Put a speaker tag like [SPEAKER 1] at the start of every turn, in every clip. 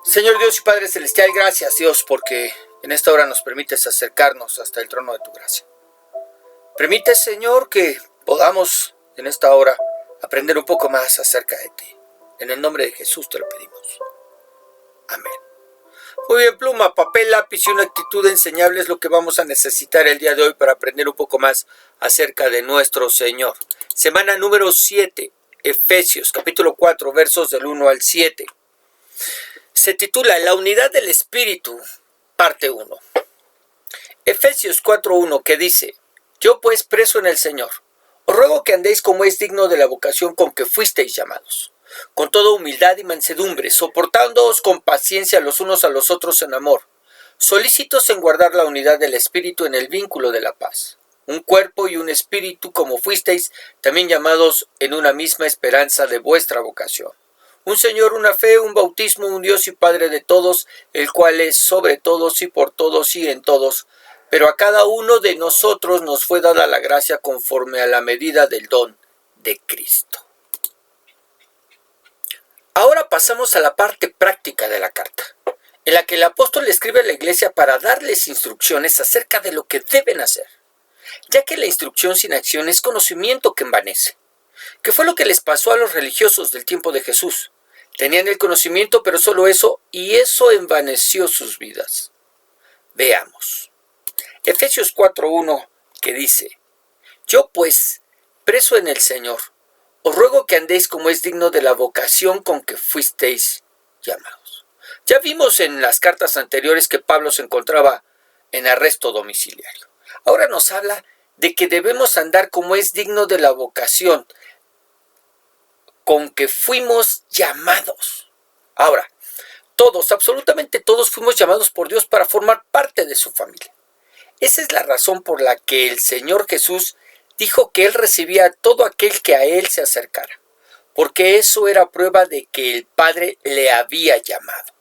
[SPEAKER 1] Señor Dios y Padre Celestial, gracias Dios porque en esta hora nos permites acercarnos hasta el trono de tu gracia. Permite, Señor, que podamos en esta hora aprender un poco más acerca de ti. En el nombre de Jesús te lo pedimos. Amén. Muy bien, pluma, papel, lápiz y una actitud enseñable es lo que vamos a necesitar el día de hoy para aprender un poco más acerca de nuestro Señor. Semana número 7, Efesios, capítulo 4, versos del 1 al 7. Se titula La unidad del Espíritu, parte 1. Efesios 4:1, que dice: Yo pues, preso en el Señor, os ruego que andéis como es digno de la vocación con que fuisteis llamados, con toda humildad y mansedumbre, soportándoos con paciencia los unos a los otros en amor, solícitos en guardar la unidad del Espíritu en el vínculo de la paz. Un cuerpo y un espíritu, como fuisteis también llamados en una misma esperanza de vuestra vocación. Un Señor, una fe, un bautismo, un Dios y Padre de todos, el cual es sobre todos y por todos y en todos. Pero a cada uno de nosotros nos fue dada la gracia conforme a la medida del don de Cristo. Ahora pasamos a la parte práctica de la carta, en la que el apóstol le escribe a la iglesia para darles instrucciones acerca de lo que deben hacer, ya que la instrucción sin acción es conocimiento que envanece. ¿Qué fue lo que les pasó a los religiosos del tiempo de Jesús? Tenían el conocimiento, pero solo eso, y eso envaneció sus vidas. Veamos. Efesios 4:1, que dice: Yo pues, preso en el Señor, os ruego que andéis como es digno de la vocación con que fuisteis llamados. Ya vimos en las cartas anteriores que Pablo se encontraba en arresto domiciliario. Ahora nos habla de que debemos andar como es digno de la vocación con que fuimos llamados. Ahora, todos, absolutamente todos fuimos llamados por Dios para formar parte de su familia. Esa es la razón por la que el Señor Jesús dijo que Él recibía a todo aquel que a Él se acercara, porque eso era prueba de que el Padre le había llamado.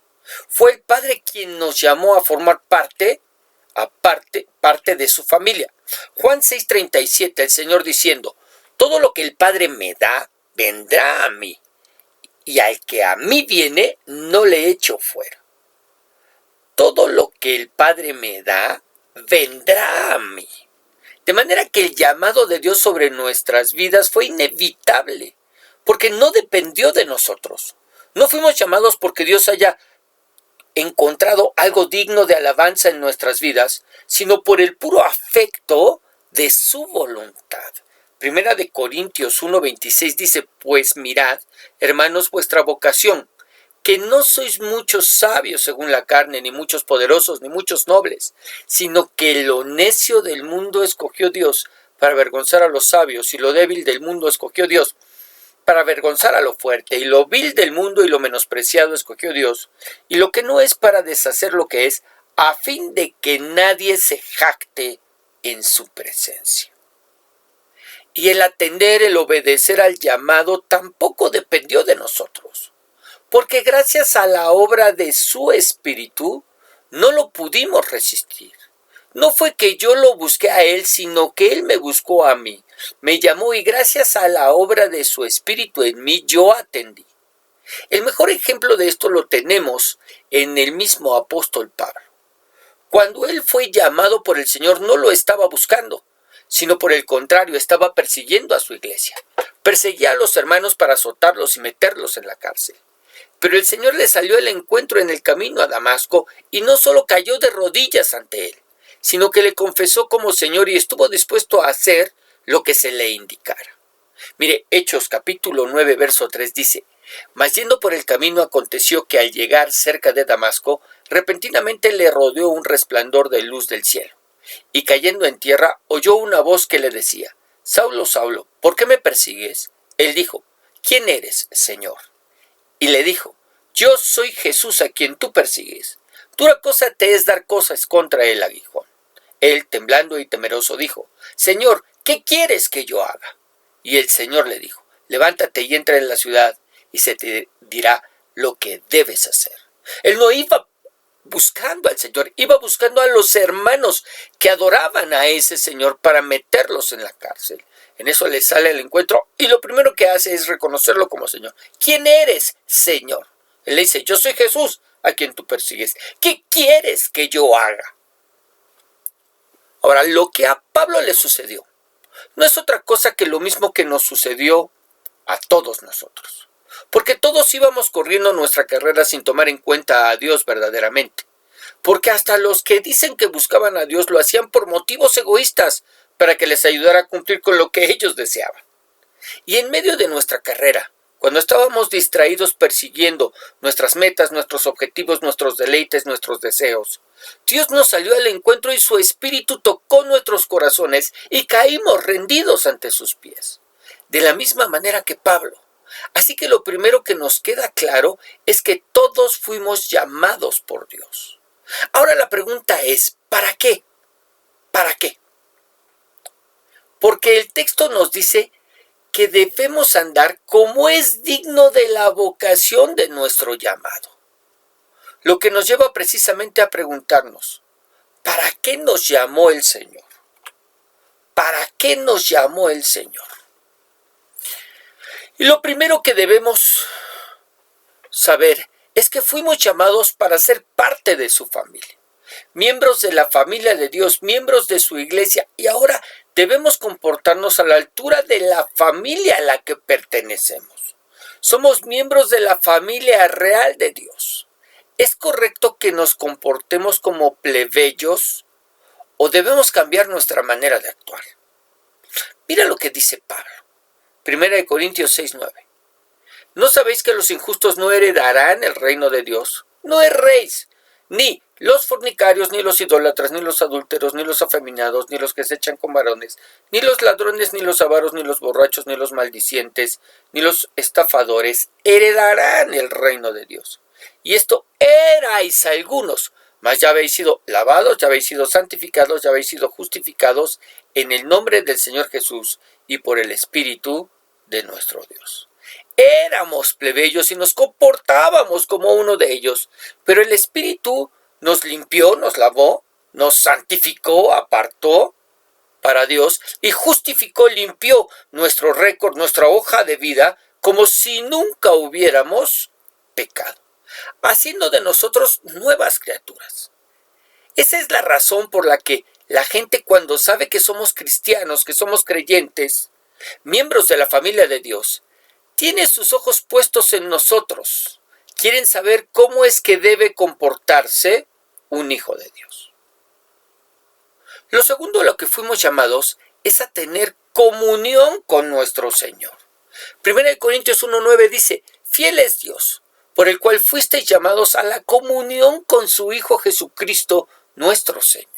[SPEAKER 1] Fue el Padre quien nos llamó a formar parte de su familia. Juan 6:37, el Señor diciendo: Todo lo que el Padre me da, vendrá a mí, y al que a mí viene, no le echo fuera. Todo lo que el Padre me da, vendrá a mí. De manera que el llamado de Dios sobre nuestras vidas fue inevitable, porque no dependió de nosotros. No fuimos llamados porque Dios haya encontrado algo digno de alabanza en nuestras vidas, sino por el puro afecto de su voluntad. Primera de Corintios 1:26 dice: Pues mirad, hermanos, vuestra vocación, que no sois muchos sabios según la carne, ni muchos poderosos, ni muchos nobles, sino que lo necio del mundo escogió Dios para avergonzar a los sabios, y lo débil del mundo escogió Dios para avergonzar a lo fuerte, y lo vil del mundo y lo menospreciado escogió Dios, y lo que no es para deshacer lo que es, a fin de que nadie se jacte en su presencia. Y el atender, el obedecer al llamado tampoco dependió de nosotros, porque gracias a la obra de su Espíritu no lo pudimos resistir. No fue que yo lo busqué a Él, sino que Él me buscó a mí, me llamó y gracias a la obra de su Espíritu en mí yo atendí. El mejor ejemplo de esto lo tenemos en el mismo apóstol Pablo. Cuando él fue llamado por el Señor no lo estaba buscando, sino por el contrario, estaba persiguiendo a su iglesia. Perseguía a los hermanos para azotarlos y meterlos en la cárcel. Pero el Señor le salió al encuentro en el camino a Damasco y no solo cayó de rodillas ante él, sino que le confesó como Señor y estuvo dispuesto a hacer lo que se le indicara. Mire, Hechos capítulo 9, verso 3 dice: Mas yendo por el camino aconteció que al llegar cerca de Damasco, repentinamente le rodeó un resplandor de luz del cielo. Y cayendo en tierra, oyó una voz que le decía: Saulo, Saulo, ¿por qué me persigues? Él dijo: ¿Quién eres, Señor? Y le dijo: Yo soy Jesús a quien tú persigues. Dura cosa te es dar cosas contra el aguijón. Él, temblando y temeroso, dijo: Señor, ¿qué quieres que yo haga? Y el Señor le dijo: Levántate y entra en la ciudad, y se te dirá lo que debes hacer. Él no iba buscando al Señor, iba buscando a los hermanos que adoraban a ese Señor para meterlos en la cárcel. En eso le sale al encuentro y lo primero que hace es reconocerlo como Señor. ¿Quién eres, Señor? Él le dice: Yo soy Jesús, a quien tú persigues? ¿Qué quieres que yo haga? Ahora, lo que a Pablo le sucedió no es otra cosa que lo mismo que nos sucedió a todos nosotros. Porque todos íbamos corriendo nuestra carrera sin tomar en cuenta a Dios verdaderamente. Porque hasta los que dicen que buscaban a Dios lo hacían por motivos egoístas para que les ayudara a cumplir con lo que ellos deseaban. Y en medio de nuestra carrera, cuando estábamos distraídos persiguiendo nuestras metas, nuestros objetivos, nuestros deleites, nuestros deseos, Dios nos salió al encuentro y su espíritu tocó nuestros corazones y caímos rendidos ante sus pies. De la misma manera que Pablo. Así que lo primero que nos queda claro es que todos fuimos llamados por Dios. Ahora la pregunta es, ¿para qué? ¿Para qué? Porque el texto nos dice que debemos andar como es digno de la vocación de nuestro llamado. Lo que nos lleva precisamente a preguntarnos, ¿para qué nos llamó el Señor? ¿Para qué nos llamó el Señor? Y lo primero que debemos saber es que fuimos llamados para ser parte de su familia, miembros de la familia de Dios, miembros de su iglesia, y ahora debemos comportarnos a la altura de la familia a la que pertenecemos. Somos miembros de la familia real de Dios. ¿Es correcto que nos comportemos como plebeyos o debemos cambiar nuestra manera de actuar? Mira lo que dice Pablo. 1 Corintios 6:9. ¿No sabéis que los injustos no heredarán el reino de Dios? No erréis, ni los fornicarios, ni los idólatras, ni los adúlteros, ni los afeminados, ni los que se echan con varones, ni los ladrones, ni los avaros, ni los borrachos, ni los maldicientes, ni los estafadores heredarán el reino de Dios. Y esto erais algunos, mas ya habéis sido lavados, ya habéis sido santificados, ya habéis sido justificados en el nombre del Señor Jesús y por el Espíritu de nuestro Dios. Éramos plebeyos y nos comportábamos como uno de ellos, pero el Espíritu nos limpió, nos lavó, nos santificó, apartó para Dios y justificó, limpió nuestro récord, nuestra hoja de vida, como si nunca hubiéramos pecado, haciendo de nosotros nuevas criaturas. Esa es la razón por la que la gente, cuando sabe que somos cristianos, que somos creyentes, miembros de la familia de Dios, tiene sus ojos puestos en nosotros. Quieren saber cómo es que debe comportarse un hijo de Dios. Lo segundo a lo que fuimos llamados es a tener comunión con nuestro Señor. 1 Corintios 1:9 dice, fiel es Dios, por el cual fuisteis llamados a la comunión con su Hijo Jesucristo, nuestro Señor.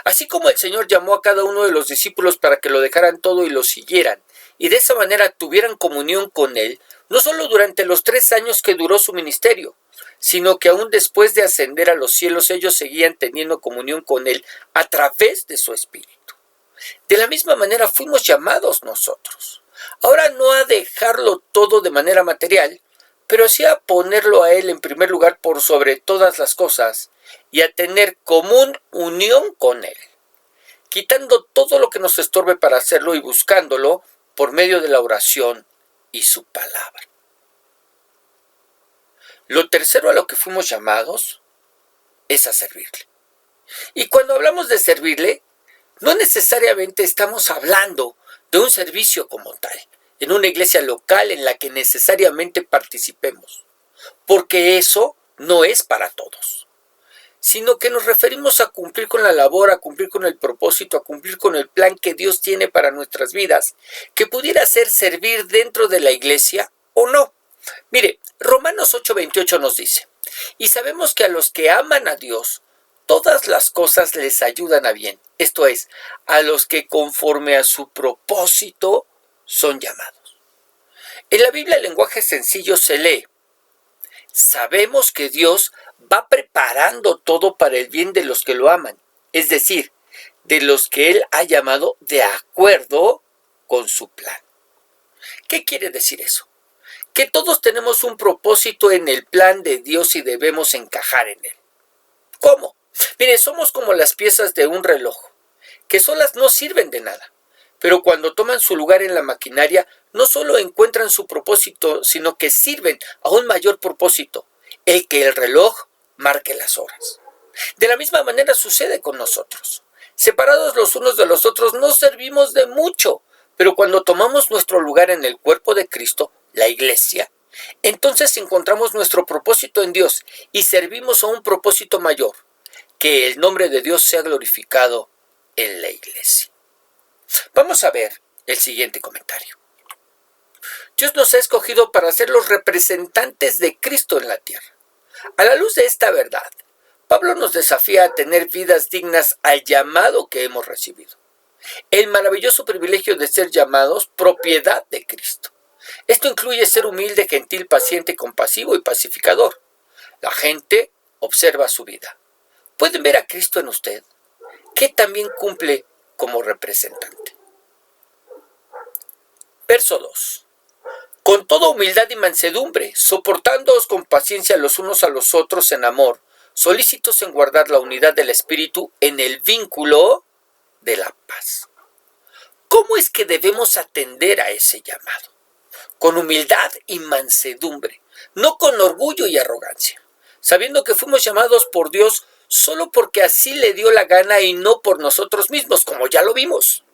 [SPEAKER 1] Así como el Señor llamó a cada uno de los discípulos para que lo dejaran todo y lo siguieran, y de esa manera tuvieran comunión con Él, no solo durante los 3 años que duró su ministerio, sino que aún después de ascender a los cielos ellos seguían teniendo comunión con Él a través de su Espíritu. De la misma manera fuimos llamados nosotros. Ahora no a dejarlo todo de manera material, pero sí a ponerlo a Él en primer lugar por sobre todas las cosas y a tener común unión con Él, quitando todo lo que nos estorbe para hacerlo y buscándolo por medio de la oración y su palabra. Lo tercero a lo que fuimos llamados es a servirle. Y cuando hablamos de servirle, no necesariamente estamos hablando de un servicio como tal, en una iglesia local en la que necesariamente participemos, porque eso no es para todos, sino que nos referimos a cumplir con la labor, a cumplir con el propósito, a cumplir con el plan que Dios tiene para nuestras vidas, que pudiera ser servir dentro de la iglesia o no. Mire, Romanos 8:28 nos dice, y sabemos que a los que aman a Dios, todas las cosas les ayudan a bien, esto es, a los que conforme a su propósito son llamados. En la Biblia el lenguaje sencillo se lee, sabemos que Dios va preparando todo para el bien de los que lo aman, es decir, de los que Él ha llamado de acuerdo con su plan. ¿Qué quiere decir eso? Que todos tenemos un propósito en el plan de Dios y debemos encajar en él. ¿Cómo? Mire, somos como las piezas de un reloj, que solas no sirven de nada, pero cuando toman su lugar en la maquinaria, no solo encuentran su propósito, sino que sirven a un mayor propósito, el que el reloj marque las horas. De la misma manera sucede con nosotros. Separados los unos de los otros no servimos de mucho, pero cuando tomamos nuestro lugar en el cuerpo de Cristo, la iglesia, entonces encontramos nuestro propósito en Dios y servimos a un propósito mayor, que el nombre de Dios sea glorificado en la iglesia. Vamos a ver el siguiente comentario. Dios nos ha escogido para ser los representantes de Cristo en la tierra. A la luz de esta verdad, Pablo nos desafía a tener vidas dignas al llamado que hemos recibido. El maravilloso privilegio de ser llamados propiedad de Cristo. Esto incluye ser humilde, gentil, paciente, compasivo y pacificador. La gente observa su vida. ¿Pueden ver a Cristo en usted? ¿Qué también cumple como representante? Verso 2. Con toda humildad y mansedumbre, soportándoos con paciencia los unos a los otros en amor, solícitos en guardar la unidad del Espíritu en el vínculo de la paz. ¿Cómo es que debemos atender a ese llamado? Con humildad y mansedumbre, no con orgullo y arrogancia, sabiendo que fuimos llamados por Dios solo porque así le dio la gana y no por nosotros mismos, como ya lo vimos.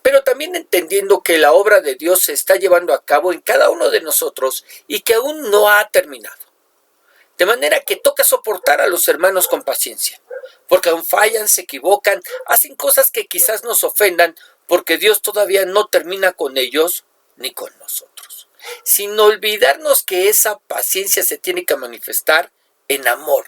[SPEAKER 1] Pero también entendiendo que la obra de Dios se está llevando a cabo en cada uno de nosotros y que aún no ha terminado. De manera que toca soportar a los hermanos con paciencia, porque aún fallan, se equivocan, hacen cosas que quizás nos ofendan, porque Dios todavía no termina con ellos ni con nosotros. Sin olvidarnos que esa paciencia se tiene que manifestar en amor.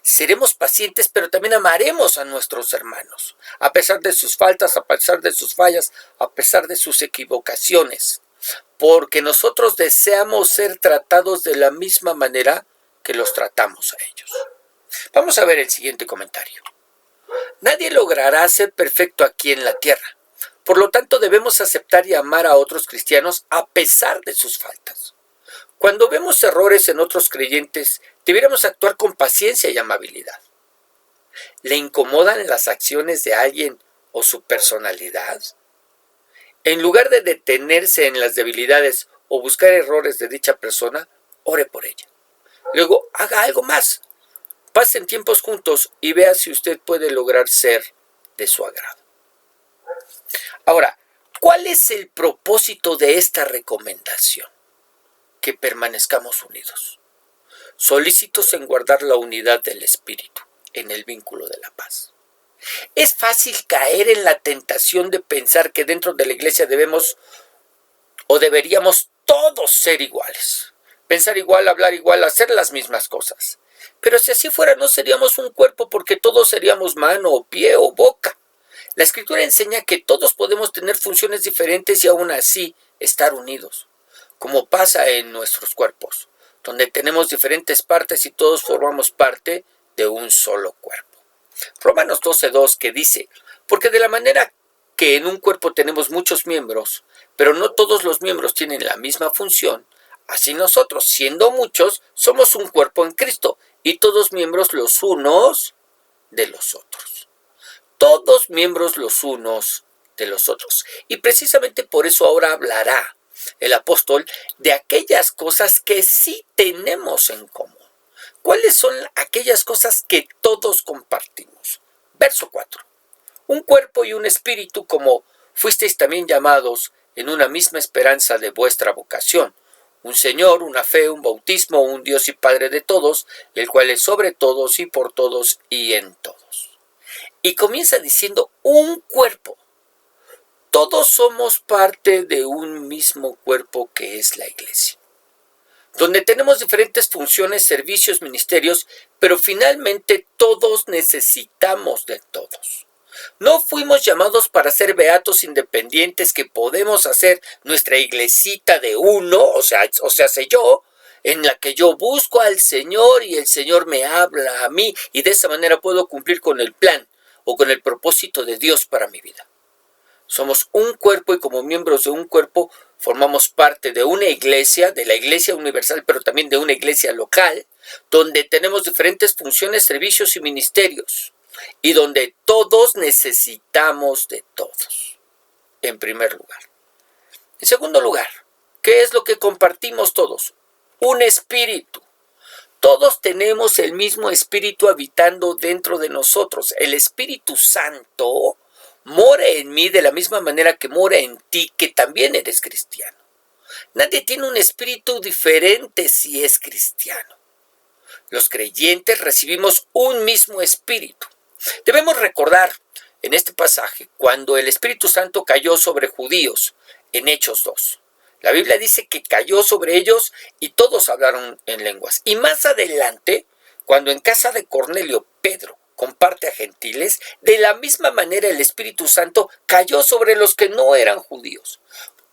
[SPEAKER 1] Seremos pacientes, pero también amaremos a nuestros hermanos, a pesar de sus faltas, a pesar de sus fallas, a pesar de sus equivocaciones, porque nosotros deseamos ser tratados de la misma manera que los tratamos a ellos. Vamos a ver el siguiente comentario. Nadie logrará ser perfecto aquí en la tierra. Por lo tanto, debemos aceptar y amar a otros cristianos a pesar de sus faltas. Cuando vemos errores en otros creyentes, debiéramos actuar con paciencia y amabilidad. ¿Le incomodan las acciones de alguien o su personalidad? En lugar de detenerse en las debilidades o buscar errores de dicha persona, ore por ella. Luego, haga algo más. Pasen tiempos juntos y vea si usted puede lograr ser de su agrado. Ahora, ¿cuál es el propósito de esta recomendación? Que permanezcamos unidos, solícitos en guardar la unidad del Espíritu en el vínculo de la paz. Es fácil caer en la tentación de pensar que dentro de la iglesia debemos o deberíamos todos ser iguales, pensar igual, hablar igual, hacer las mismas cosas. Pero si así fuera, no seríamos un cuerpo, porque todos seríamos mano o pie o boca. La Escritura enseña que todos podemos tener funciones diferentes y aún así estar unidos, como pasa en nuestros cuerpos, donde tenemos diferentes partes y todos formamos parte de un solo cuerpo. Romanos 12:2, que dice: porque de la manera que en un cuerpo tenemos muchos miembros, pero no todos los miembros tienen la misma función, así nosotros, siendo muchos, somos un cuerpo en Cristo, y todos miembros los unos de los otros. Todos miembros los unos de los otros. Y precisamente por eso ahora hablará el apóstol de aquellas cosas que sí tenemos en común. ¿Cuáles son aquellas cosas que todos compartimos? Verso 4. Un cuerpo y un espíritu, como fuisteis también llamados en una misma esperanza de vuestra vocación. Un Señor, una fe, un bautismo, un Dios y Padre de todos, el cual es sobre todos y por todos y en todos. Y comienza diciendo un cuerpo. Todos somos parte de un mismo cuerpo que es la iglesia, donde tenemos diferentes funciones, servicios, ministerios, pero finalmente todos necesitamos de todos. No fuimos llamados para ser beatos independientes que podemos hacer nuestra iglesita de uno, o sea, sé yo, en la que yo busco al Señor y el Señor me habla a mí y de esa manera puedo cumplir con el plan o con el propósito de Dios para mi vida. Somos un cuerpo y como miembros de un cuerpo formamos parte de una iglesia, de la iglesia universal, pero también de una iglesia local, donde tenemos diferentes funciones, servicios y ministerios, y donde todos necesitamos de todos, en primer lugar. En segundo lugar, ¿qué es lo que compartimos todos? Un espíritu. Todos tenemos el mismo espíritu habitando dentro de nosotros. El Espíritu Santo mora en mí de la misma manera que mora en ti, que también eres cristiano. Nadie tiene un espíritu diferente si es cristiano. Los creyentes recibimos un mismo espíritu. Debemos recordar en este pasaje cuando el Espíritu Santo cayó sobre judíos en Hechos 2. La Biblia dice que cayó sobre ellos y todos hablaron en lenguas. Y más adelante, cuando en casa de Cornelio Pedro comparte a gentiles, de la misma manera el Espíritu Santo cayó sobre los que no eran judíos.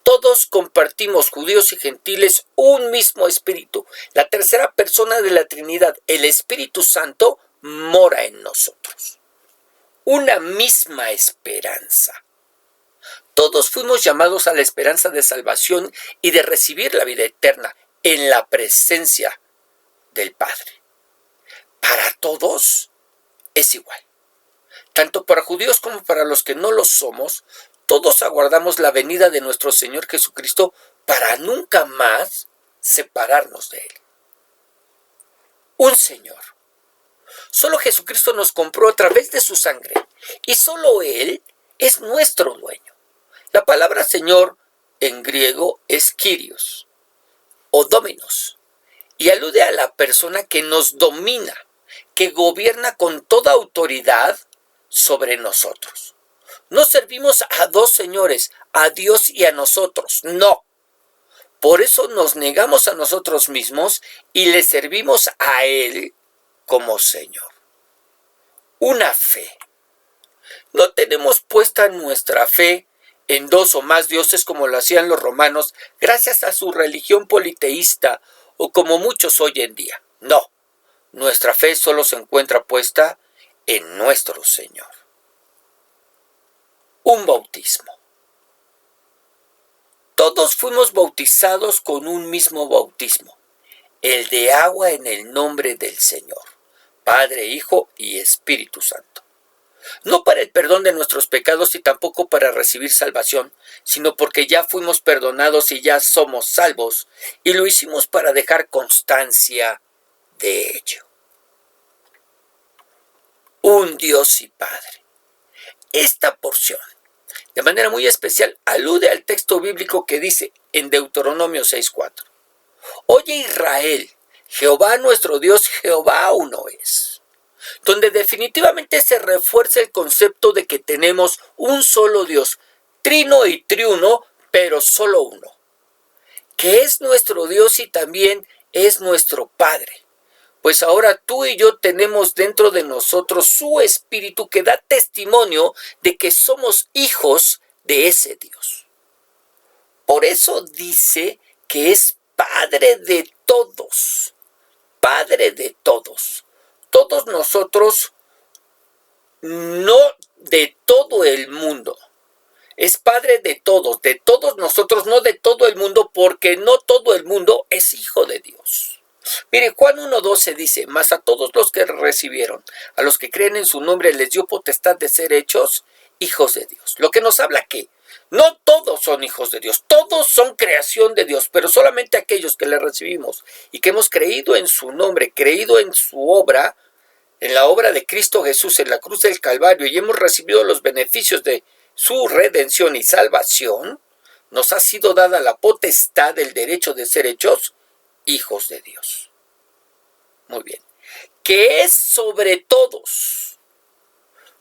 [SPEAKER 1] Todos compartimos, judíos y gentiles, un mismo espíritu. La tercera persona de la Trinidad, el Espíritu Santo, mora en nosotros. Una misma esperanza. Todos fuimos llamados a la esperanza de salvación y de recibir la vida eterna en la presencia del Padre. Para todos es igual. Tanto para judíos como para los que no lo somos, todos aguardamos la venida de nuestro Señor Jesucristo para nunca más separarnos de Él. Un Señor. Solo Jesucristo nos compró a través de su sangre y solo Él es nuestro dueño. La palabra Señor en griego es Kyrios o Dominos y alude a la persona que nos domina, que gobierna con toda autoridad sobre nosotros. No servimos a dos señores, a Dios y a nosotros, no. Por eso nos negamos a nosotros mismos y le servimos a Él como Señor. Una fe. No tenemos puesta nuestra fe en dos o más dioses como lo hacían los romanos gracias a su religión politeísta o como muchos hoy en día. No, nuestra fe solo se encuentra puesta en nuestro Señor. Un bautismo. Todos fuimos bautizados con un mismo bautismo, el de agua en el nombre del Señor, Padre, Hijo y Espíritu Santo. No para el perdón de nuestros pecados y tampoco para recibir salvación, sino porque ya fuimos perdonados y ya somos salvos, y lo hicimos para dejar constancia de ello. Un Dios y Padre. Esta porción, de manera muy especial, alude al texto bíblico que dice en Deuteronomio 6:4. Oye Israel, Jehová nuestro Dios, Jehová uno es. Donde definitivamente se refuerza el concepto de que tenemos un solo Dios, trino y triuno, pero solo uno, que es nuestro Dios y también es nuestro Padre. Pues ahora tú y yo tenemos dentro de nosotros su Espíritu que da testimonio de que somos hijos de ese Dios. Por eso dice que es Padre de todos, Padre de todos. Todos nosotros, no de todo el mundo. Es Padre de todos nosotros, no de todo el mundo, porque no todo el mundo es hijo de Dios. Mire, Juan 1:12 dice, mas a todos los que recibieron, a los que creen en su nombre, les dio potestad de ser hechos hijos de Dios. Lo que nos habla que no todos son hijos de Dios, todos son creación de Dios, pero solamente aquellos que le recibimos y que hemos creído en su nombre, creído en su obra, en la obra de Cristo Jesús en la cruz del Calvario, y hemos recibido los beneficios de su redención y salvación, nos ha sido dada la potestad del derecho de ser hechos hijos de Dios. Muy bien. Que es sobre todos.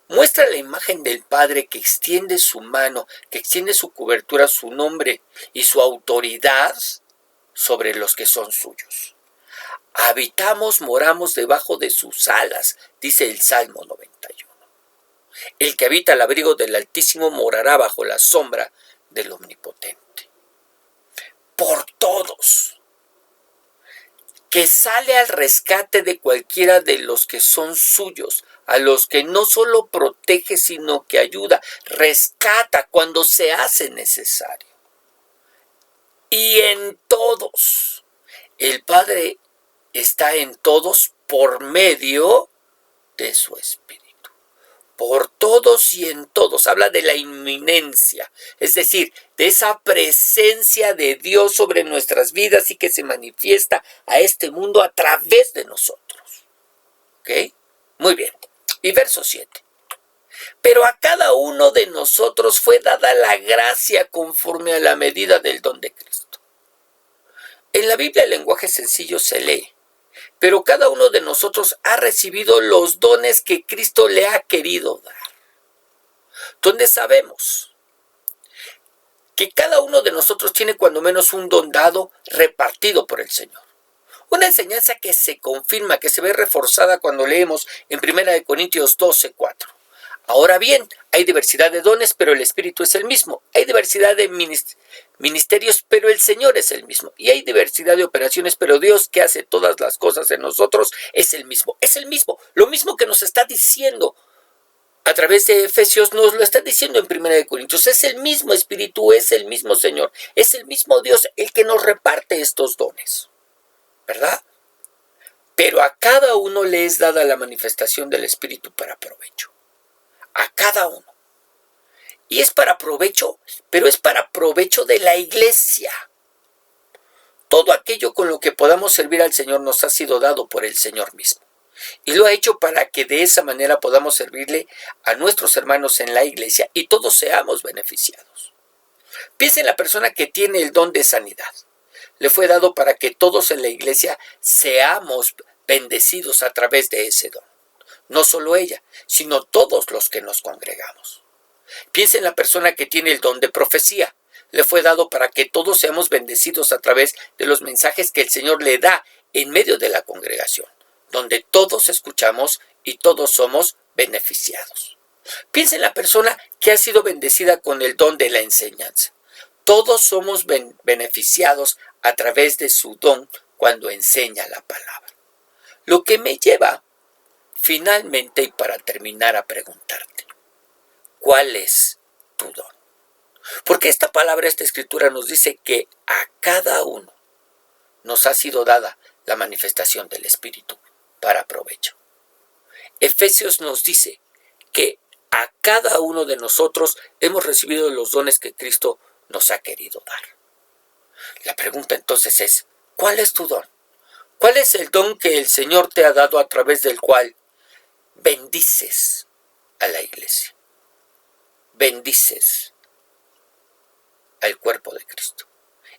[SPEAKER 1] Muestra la imagen del Padre que extiende su mano, que extiende su cobertura, su nombre y su autoridad sobre los que son suyos. Habitamos, moramos debajo de sus alas, dice el Salmo 91. El que habita al abrigo del Altísimo morará bajo la sombra del Omnipotente. Por todos. Que sale al rescate de cualquiera de los que son suyos, a los que no solo protege, sino que ayuda, rescata cuando se hace necesario. Y en todos. El Padre está en todos por medio de su Espíritu. por todos y en todos. Habla de la inminencia, es decir, de esa presencia de Dios sobre nuestras vidas y que se manifiesta a este mundo a través de nosotros. ¿Ok? Muy bien. Y verso 7. Pero a cada uno de nosotros fue dada la gracia conforme a la medida del don de Cristo. En la Biblia el lenguaje sencillo se lee: pero cada uno de nosotros ha recibido los dones que Cristo le ha querido dar. Donde sabemos que cada uno de nosotros tiene cuando menos un don dado repartido por el Señor. Una enseñanza que se confirma, que se ve reforzada cuando leemos en 1 Corintios 12:4. Ahora bien, hay diversidad de dones, pero el Espíritu es el mismo. Hay diversidad de ministerios, pero el Señor es el mismo. Y hay diversidad de operaciones, pero Dios, que hace todas las cosas en nosotros, es el mismo. Es el mismo. Lo mismo que nos está diciendo a través de Efesios, nos lo está diciendo en 1 Corintios. Es el mismo Espíritu, es el mismo Señor, es el mismo Dios el que nos reparte estos dones. ¿Verdad? Pero a cada uno le es dada la manifestación del Espíritu para provecho. A cada uno. Y es para provecho, pero es para provecho de la iglesia. Todo aquello con lo que podamos servir al Señor nos ha sido dado por el Señor mismo. Y lo ha hecho para que de esa manera podamos servirle a nuestros hermanos en la iglesia y todos seamos beneficiados. Piensa en la persona que tiene el don de sanidad. Le fue dado para que todos en la iglesia seamos bendecidos a través de ese don. No solo ella, sino todos los que nos congregamos. Piensa en la persona que tiene el don de profecía. Le fue dado para que todos seamos bendecidos a través de los mensajes que el Señor le da en medio de la congregación, donde todos escuchamos y todos somos beneficiados. Piensa en la persona que ha sido bendecida con el don de la enseñanza. Todos somos beneficiados a través de su don cuando enseña la palabra. Lo que me lleva finalmente y para terminar a preguntarte, ¿cuál es tu don? Porque esta palabra, esta escritura nos dice que a cada uno nos ha sido dada la manifestación del Espíritu para provecho. Efesios nos dice que a cada uno de nosotros hemos recibido los dones que Cristo nos ha querido dar. La pregunta entonces es, ¿cuál es tu don? ¿Cuál es el don que el Señor te ha dado a través del cual bendices a la iglesia? Bendices al cuerpo de Cristo.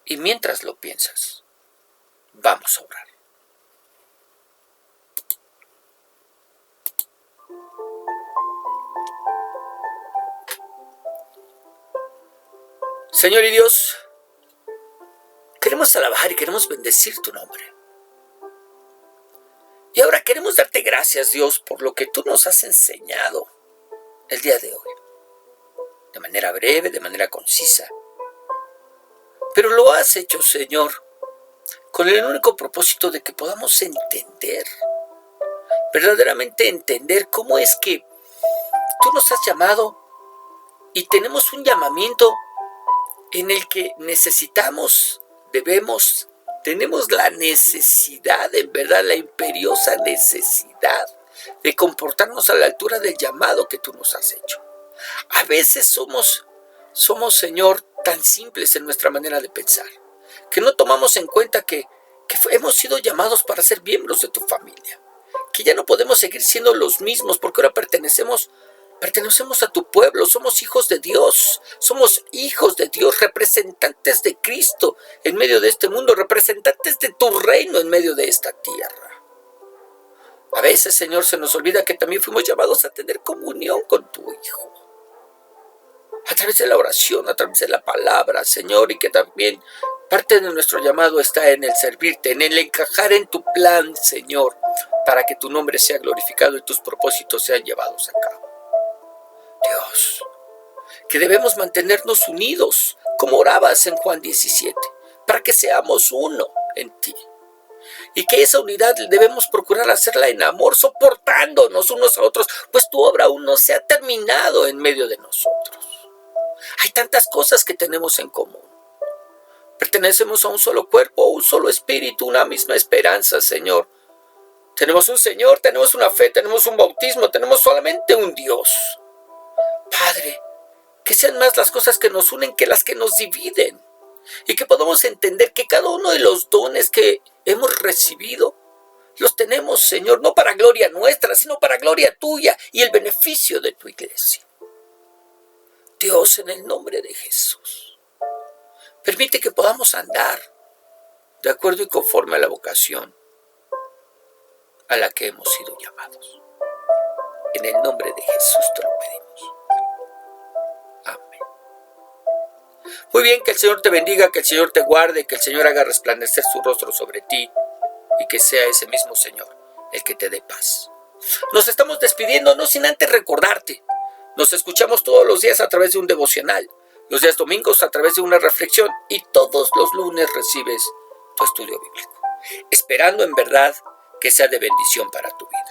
[SPEAKER 1] Y mientras lo piensas, vamos a orar. Señor y Dios, queremos alabar y queremos bendecir tu nombre. Y ahora queremos darte gracias, Dios, por lo que tú nos has enseñado el día de hoy. De manera breve, de manera concisa. Pero lo has hecho, Señor, con el único propósito de que podamos entender, verdaderamente entender cómo es que tú nos has llamado y tenemos un llamamiento en el que necesitamos, tenemos la necesidad, en verdad, la imperiosa necesidad de comportarnos a la altura del llamado que tú nos has hecho. A veces somos, Señor, tan simples en nuestra manera de pensar, que no tomamos en cuenta que hemos sido llamados para ser miembros de tu familia, que ya no podemos seguir siendo los mismos porque ahora pertenecemos a tu pueblo, somos hijos de Dios, representantes de Cristo en medio de este mundo, representantes de tu reino en medio de esta tierra. A veces, Señor, se nos olvida que también fuimos llamados a tener comunión con tu Hijo, a través de la oración, a través de la palabra, Señor, y que también parte de nuestro llamado está en el servirte, en el encajar en tu plan, Señor, para que tu nombre sea glorificado y tus propósitos sean llevados a cabo. Dios, que debemos mantenernos unidos, como orabas en Juan 17, para que seamos uno en ti. Y que esa unidad debemos procurar hacerla en amor, soportándonos unos a otros, pues tu obra aún no se ha terminado en medio de nosotros. Hay tantas cosas que tenemos en común. Pertenecemos a un solo cuerpo, a un solo espíritu, una misma esperanza, Señor. Tenemos un Señor, tenemos una fe, tenemos un bautismo, tenemos solamente un Dios. Padre, que sean más las cosas que nos unen que las que nos dividen. Y que podamos entender que cada uno de los dones que hemos recibido, los tenemos, Señor, no para gloria nuestra, sino para gloria tuya y el beneficio de tu iglesia. Dios, en el nombre de Jesús, permite que podamos andar de acuerdo y conforme a la vocación a la que hemos sido llamados. En el nombre de Jesús te lo pedimos. Amén. Muy bien, que el Señor te bendiga, que el Señor te guarde, que el Señor haga resplandecer su rostro sobre ti y que sea ese mismo Señor el que te dé paz. Nos estamos despidiendo, no sin antes recordarte. Nos escuchamos todos los días a través de un devocional, los días domingos a través de una reflexión y todos los lunes recibes tu estudio bíblico, esperando en verdad que sea de bendición para tu vida.